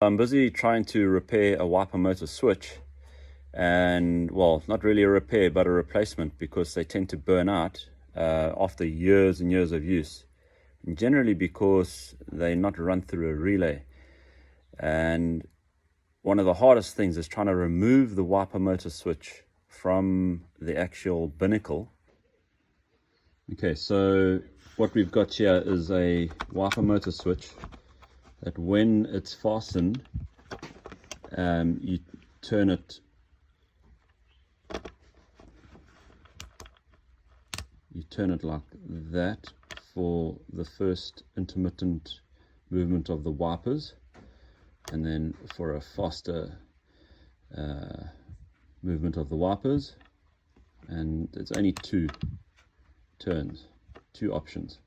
I'm busy trying to repair a wiper motor switch, and well, not really a repair but a replacement, because they tend to burn out after years and years of use, and generally because they're not run through a relay. And one of the hardest things is trying to remove the wiper motor switch from the actual binnacle. Okay, so what we've got here is a wiper motor switch that when it's fastened, you turn it like that for the first intermittent movement of the wipers, and then for a faster movement of the wipers. And it's only two turns, two options.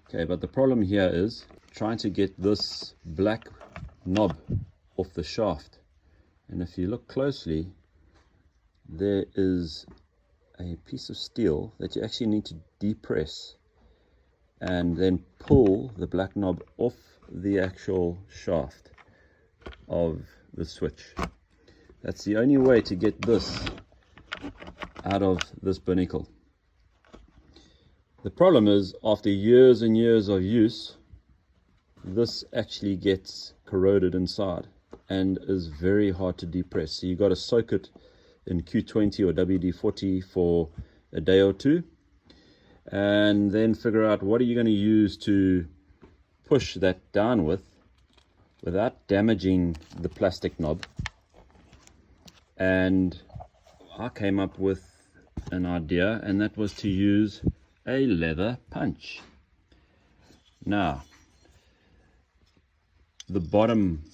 Okay, but the problem here is trying to get this black knob off the shaft. And if you look closely, there is a piece of steel that you actually need to depress and then pull the black knob off the actual shaft of the switch. That's the only way to get this out of this binnacle. The problem is, after years and years of use, this actually gets corroded inside and is very hard to depress. So you got to soak it in Q20 or WD-40 for a day or two, and then figure out what are you going to use to push that down with without damaging the plastic knob. And I came up with an idea, and that was to use a leather punch. Now, the bottom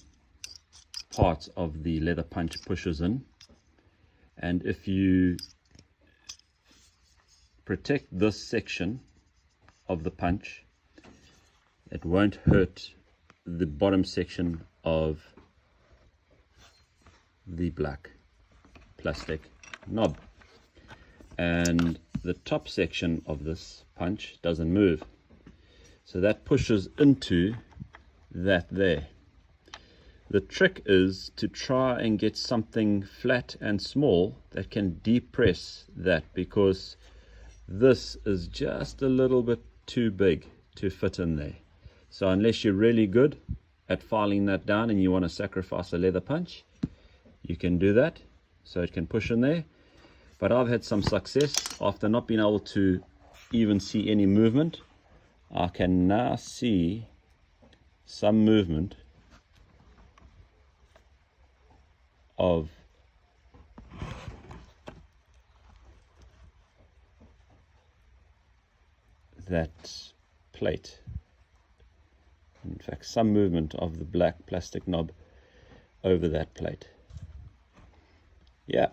part of the leather punch pushes in, and if you protect this section of the punch, it won't hurt the bottom section of the black plastic knob, and the top section of this punch doesn't move, so that pushes into that there. The trick is to try and get something flat and small that can depress that, because this is just a little bit too big to fit in there. So unless you're really good at filing that down and you want to sacrifice a leather punch, you can do that so it can push in there. But I've had some success. After not being able to even see any movement, I can now see some movement of that plate. In fact, some movement of the black plastic knob over that plate. Yeah,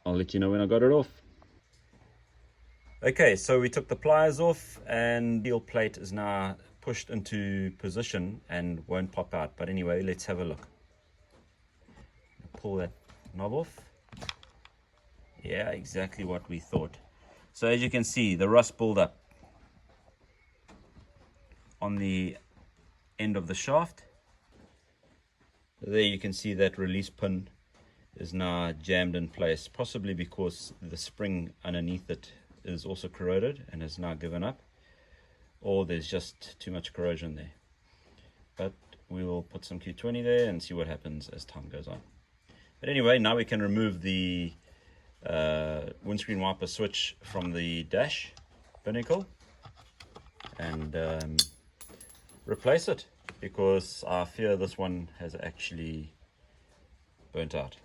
I'll let you know when I got it off. Okay, so we took the pliers off, and the steel plate is now pushed into position and won't pop out. But anyway, let's have a look. Pull that knob off. Yeah, exactly what we thought. So as you can see, the rust buildup on the end of the shaft. There you can see that release pin is now jammed in place, possibly because the spring underneath it is also corroded and has now given up, or there's just too much corrosion there. But we will put some Q20 there and see what happens as time goes on. But anyway, now we can remove the windscreen wiper switch from the dash binnacle and replace it, because I fear this one has actually burnt out.